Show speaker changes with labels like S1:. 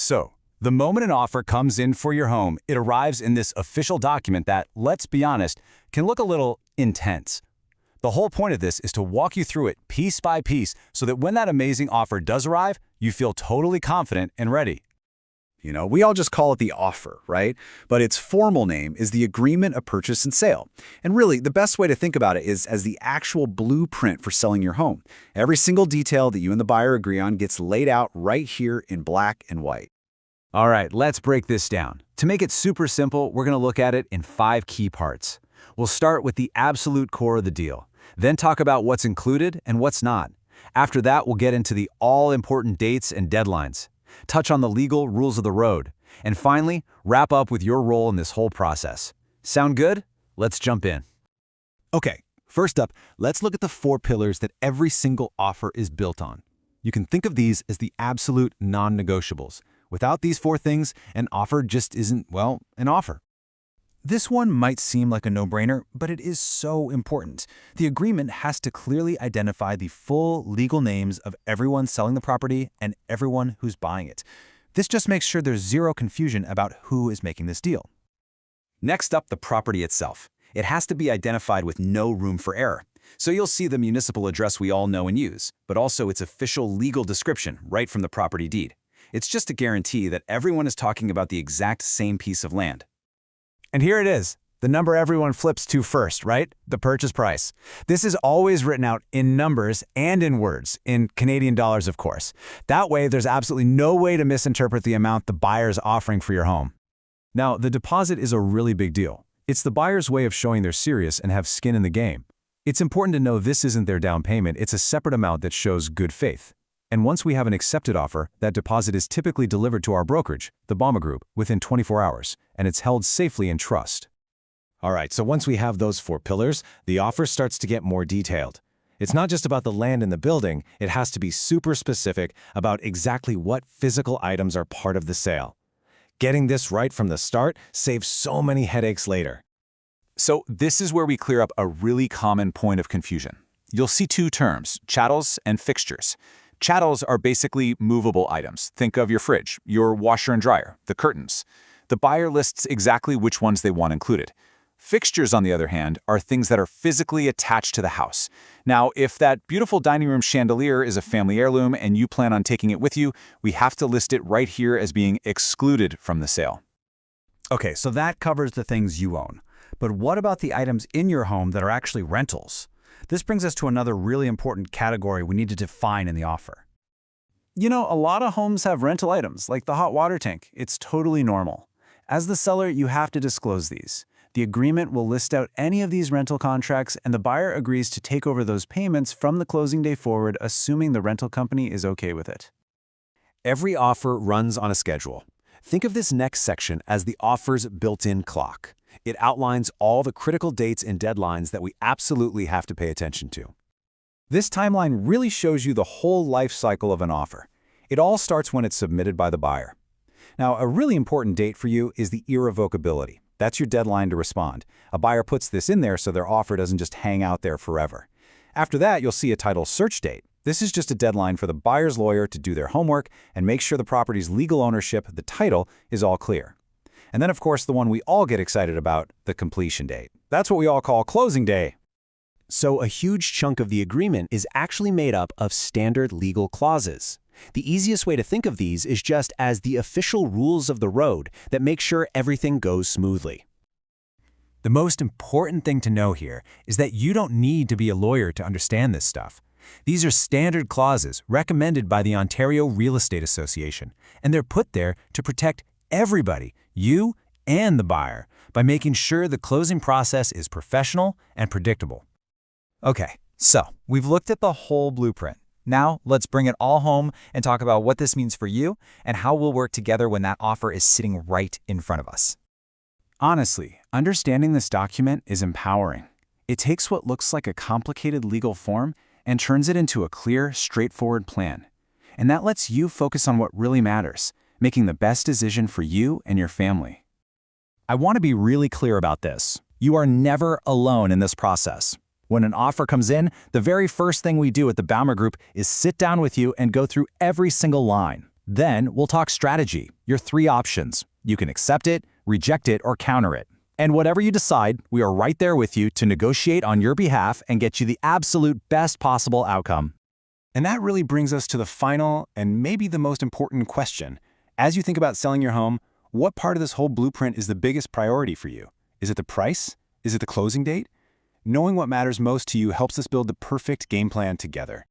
S1: So, the moment an offer comes in for your home, it arrives in this official document that, let's be honest, can look a little intense. The whole point of this is to walk you through it piece by piece so that when that amazing offer does arrive, you feel totally confident and ready.
S2: We all just call it the offer, right? But its formal name is the agreement of purchase and sale. And really, the best way to think about it is as the actual blueprint for selling your home. Every single detail that you and the buyer agree on gets laid out right here in black and white.
S1: All right, let's break this down. To make it super simple, we're going to look at it in 5 key parts. We'll start with the absolute core of the deal, then talk about what's included and what's not. After that, we'll get into the all-important dates and deadlines, touch on the legal rules of the road, and finally, wrap up with your role in this whole process. Sound good? Let's jump in.
S3: Okay, first up, let's look at the 4 pillars that every single offer is built on. You can think of these as the absolute non-negotiables. Without these 4 things, an offer just isn't, well, an offer. This one might seem like a no-brainer, but it is so important. The agreement has to clearly identify the full legal names of everyone selling the property and everyone who's buying it. This just makes sure there's zero confusion about who is making this deal.
S1: Next up, the property itself. It has to be identified with no room for error. So you'll see the municipal address we all know and use, but also its official legal description right from the property deed. It's just a guarantee that everyone is talking about the exact same piece of land.
S4: And here it is, the number everyone flips to first, right? The purchase price. This is always written out in numbers and in words, in Canadian dollars, of course. That way, there's absolutely no way to misinterpret the amount the buyer's offering for your home.
S3: Now, the deposit is a really big deal. It's the buyer's way of showing they're serious and have skin in the game. It's important to know this isn't their down payment, it's a separate amount that shows good faith. And once we have an accepted offer, that deposit is typically delivered to our brokerage, the Bouma Group, within 24 hours, and it's held safely in trust. All right, so once we have those 4 pillars, the offer starts to get more detailed. It's not just about the land and the building, it has to be super specific about exactly what physical items are part of the sale. Getting this right from the start saves so many headaches later.
S1: So this is where we clear up a really common point of confusion. You'll see 2 terms, chattels and fixtures. Chattels are basically movable items. Think of your fridge, your washer and dryer, the curtains. The buyer lists exactly which ones they want included. Fixtures, on the other hand, are things that are physically attached to the house. Now, if that beautiful dining room chandelier is a family heirloom and you plan on taking it with you, we have to list it right here as being excluded from the sale.
S4: Okay, so that covers the things you own. But what about the items in your home that are actually rentals? This brings us to another really important category we need to define in the offer. A lot of homes have rental items, like the hot water tank. It's totally normal. As the seller, you have to disclose these. The agreement will list out any of these rental contracts, and the buyer agrees to take over those payments from the closing day forward, assuming the rental company is okay with it.
S3: Every offer runs on a schedule. Think of this next section as the offer's built-in clock. It outlines all the critical dates and deadlines that we absolutely have to pay attention to. This timeline really shows you the whole life cycle of an offer. It all starts when it's submitted by the buyer. Now, a really important date for you is the irrevocability. That's your deadline to respond. A buyer puts this in there so their offer doesn't just hang out there forever. After that, you'll see a title search date. This is just a deadline for the buyer's lawyer to do their homework and make sure the property's legal ownership, the title, is all clear. And then, of course, the one we all get excited about, the completion date. That's what we all call closing day. So a huge chunk of the agreement is actually made up of standard legal clauses. The easiest way to think of these is just as the official rules of the road that make sure everything goes smoothly. The most important thing to know here is that you don't need to be a lawyer to understand this stuff. These are standard clauses recommended by the Ontario Real Estate Association, and they're put there to protect everybody, you and the buyer, by making sure the closing process is professional and predictable.
S5: Okay, so we've looked at the whole blueprint. Now let's bring it all home and talk about what this means for you and how we'll work together when that offer is sitting right in front of us.
S1: Honestly, understanding this document is empowering. It takes what looks like a complicated legal form and turns it into a clear, straightforward plan. And that lets you focus on what really matters, making the best decision for you and your family.
S3: I want to be really clear about this. You are never alone in this process. When an offer comes in, the very first thing we do at the Bouma Group is sit down with you and go through every single line. Then we'll talk strategy, your 3 options. You can accept it, reject it, or counter it. And whatever you decide, we are right there with you to negotiate on your behalf and get you the absolute best possible outcome.
S1: And that really brings us to the final and maybe the most important question. As you think about selling your home, what part of this whole blueprint is the biggest priority for you? Is it the price? Is it the closing date? Knowing what matters most to you helps us build the perfect game plan together.